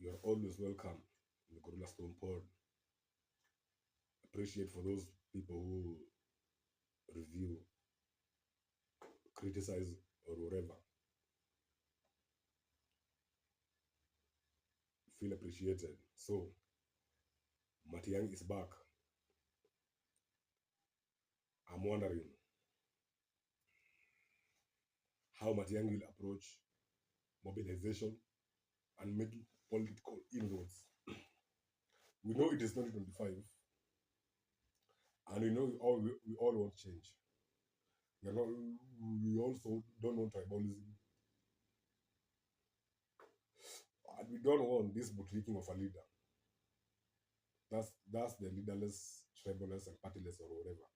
You are always welcome in the Gorilla Stone Pod. Appreciate for those people who review, criticize, or whatever. Feel appreciated. So, Matiang'I is back. I'm wondering how Matiang'I will approach mobilization and making political inroads. We know it is 2025, and we all want change. We also don't want tribalism, and we don't want this bootlicking of a leader. That's the leaderless, tribalist, and partyless or whatever.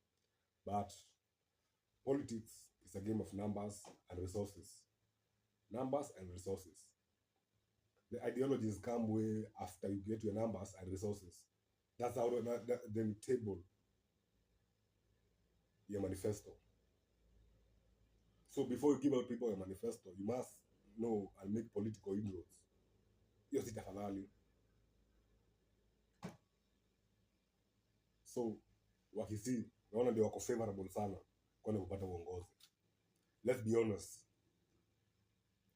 But politics is a game of numbers and resources. Numbers and resources. The ideologies come way after you get your numbers and resources. That's how then table your manifesto. So before you give out people a manifesto, you must know and make political inroads. Hiyo si tafadhali. So wakisi naona ndio wako favorable sana kwenda kupata uongozi. Let's be honest.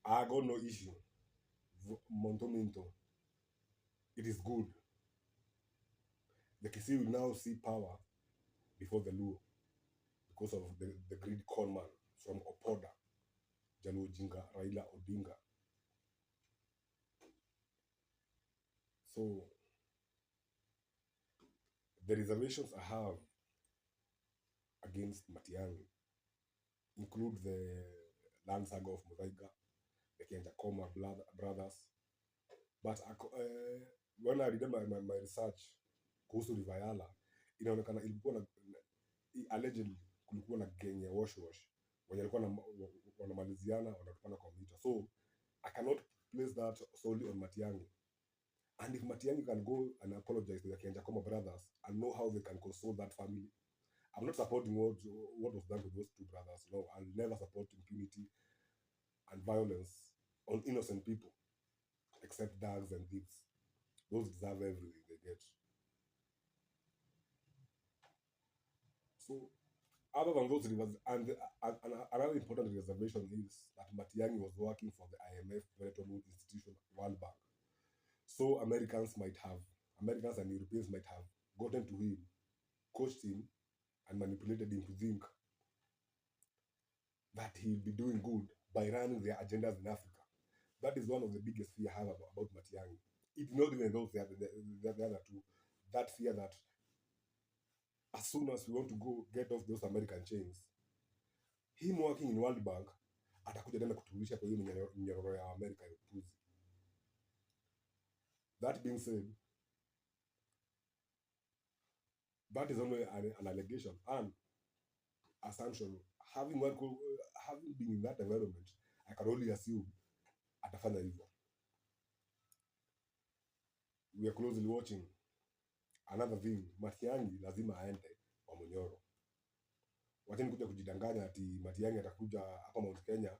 I got no issue. Montominto. It is good. The Kisii will now see power before the Luo because of the greedy con man from Opoda, Jaluo Jinga, Raila Odinga. So the reservations I have against Matiang'I include the land saga of Muthaiga, the Kenjakoma brothers. But when I did my research kuhusu Rivayala, inaonekana ilikuwa na allegedly kulikuwa na gang ya wash wenye walikuwa wanamaliziana wanatupana kwa mita. So I cannot place that solely on Matiang'I. And if Matiang'I can go and apologize to the Kenjakoma brothers and know how they can console that family, I'm not supporting what was done to those two brothers. No, I'll never support impunity and violence on innocent people, except dogs and thieves. Those deserve everything they get. So, other than those rivers, and another important reservation is that Matiang'I was working for the IMF, Bretton Woods Institution, World Bank. So Americans and Europeans might have gotten to him, coached him, and manipulated him to think that he'll be doing good by running their agendas in Africa. That is one of the biggest fear I have about Matiang'I. It's not even those the other two. That fear that as soon as we want to go get off those American chains, him working in World Bank, atakuja tena kuturudisha kwa hiyo minyororo ya Amerika ya upuzi. That being said, that is only an allegation and assumption. Having been in that environment, I can only assume atafanya hivyo. We are closely watching. Another thing, Matiang'I lazima aende kwa Munyoro. Wacheni kuja kujidanganya ati Matiang'I atakuja hapa Mount Kenya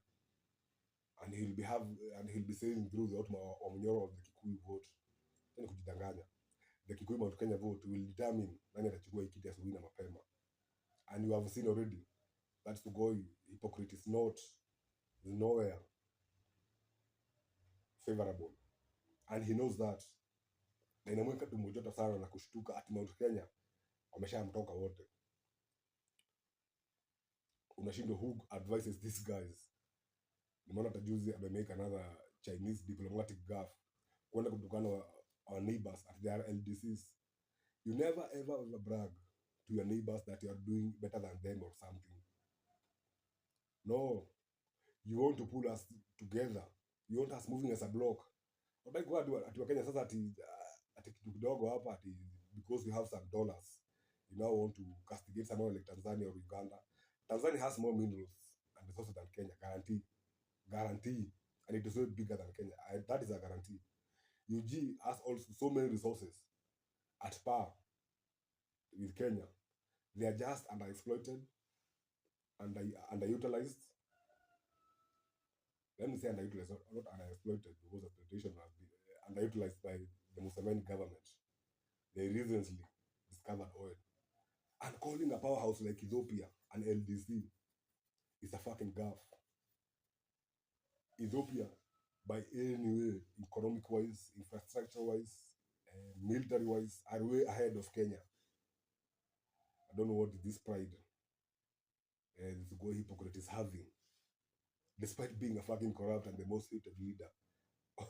and he'll be saying through the outcome wa Munyoro of the Kikuyu vote. Wacheni kujidanganya. The Kikuyu Mount Kenya vote will determine nani atachukua kiti asubuhi na mapema. And you have seen already that Sugoi hypocrite is nowhere favorable. And he knows that. Na inamweka tumojota sana na kushtuka ati Mount Kenya wameshamtoka wote. Unashindwa who advises these guys. Nimeona tajuzi amemake another Chinese diplomatic gaffe kwenda kutukana our neighbors at their LDCs. You never ever brag to your neighbors that you are doing better than them or something. No, you want to pull us together. You want us moving as a block. But kwa ati wa Kenya sasa ati kitu kidogo hapa ati because you have some dollars, you now want to castigate someone like Tanzania or Uganda. Tanzania has more minerals and resources than Kenya, guarantee, and it is way bigger than Kenya. That is a guarantee. UG has also so many resources at par with Kenya. They are just underexploited, underutilized. Let me say underutilized, not underexploited, because exploitation underutilized by the Museveni government. They recently discovered oil. And calling a powerhouse like Ethiopia an LDC is a fucking gaff. Ethiopia, by any way, economic wise, infrastructure wise, military wise, are way ahead of Kenya. I don't know what this pride, this go hypocrite is having, despite being a fucking corrupt and the most hated leader of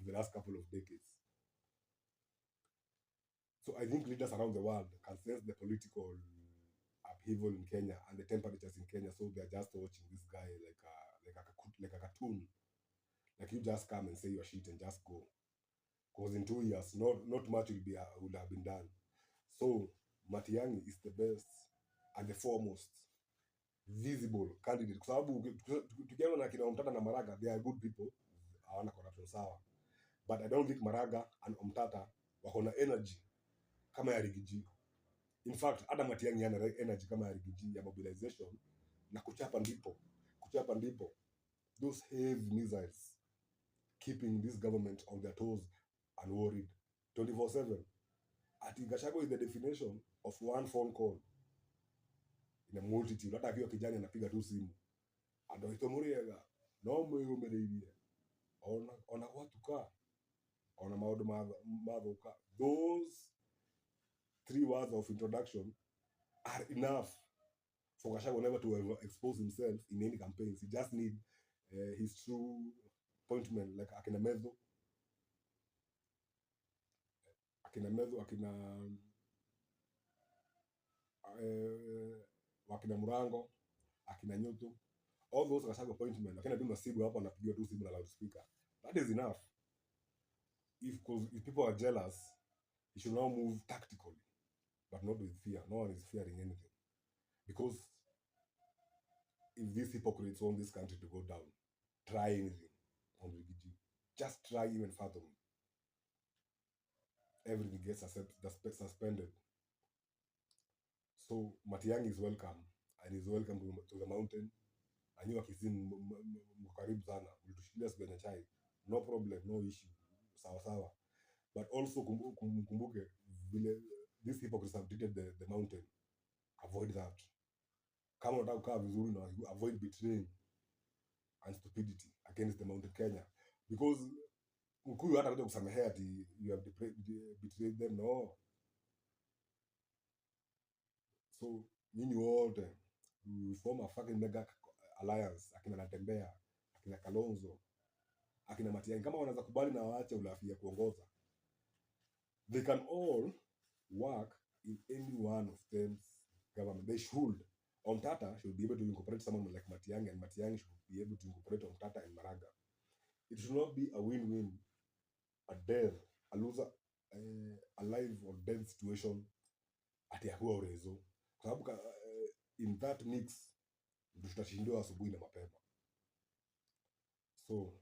the last couple of decades. So I think leaders around the world can sense the political upheaval in Kenya and the temperatures in Kenya, so they're just watching this guy like a cartoon. Like you just come and say your shit and just go. Because in 2 years, not much will have been done. So Matiang'I is the best and the foremost visible candidate. Kwa sababu tukiona na kina Omtata na Maraga, they are good people. Hawana corruption sawa. But I don't think Maraga and Omtata wako na energy kama ya Rigiji. In fact, hata Matiang'I hana energy kama ya Rigiji ya mobilization na kuchapa ndipo. Those heavy missiles keeping this government on their toes and worried 24/7. Ati Gachagua is the definition of one phone call in a multitude. Hata akiwa kijana anapiga tu simu. Adoito Muriega, no mweumereirie. Ona watu ka. Ona maodo madho ka. Those 3 words of introduction are enough for Gachagua never to expose himself in any campaigns. He just need his true appointment, like akina Medho, wakina Murango, akina Nyutu, all those Gachagua appointment. Akina tu Nasibu hapo anapigiwa tu simu na loudspeaker. That is enough. If people are jealous, he should now move tactically, but not with fear. No one is fearing anything. Because if these hypocrites want this country to go down, try anything on Rigiji. Just try even fathom. Everything gets suspended. So Matiang'I is welcome, and he's welcome to the mountain. And you are kissing mkaribu sana. Ulitushikilia siku chai. No problem, no issue. Sawa. But also kumbuke vile these hypocrites have treated the mountain. Avoid that. Kama unataka kukaa vizuri na avoid betraying and stupidity against the mountain Kenya. Because Mkuyu hata kuja kusamehea ati you have betrayed them. No. So nyinyi wote we form a fucking mega alliance. Akina Natembea, akina Kalonzo, akina Matiang'I. Kama wanaweza kubali na waache ulafi ya kuongoza, they can all work in any one of them's government. They should. Omtata should be able to incorporate someone like Matiang'I, and Matiang'I should be able to incorporate Omtata and Maraga. It should not be a win-win, a death, a loser, a life or death situation ati yakuwa urezo. Kwa sababu in that mix ndio tutashindiwa asubuhi na mapema. So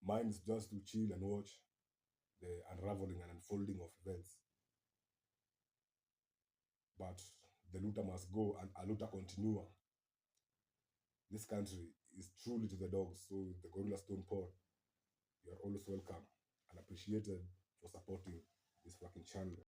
mine is just to chill and watch the unraveling and unfolding of events. But the looter must go and a looter continue. This country is truly to the dogs. So the Gorilla Stone Pod, you are always welcome and appreciated for supporting this fucking channel.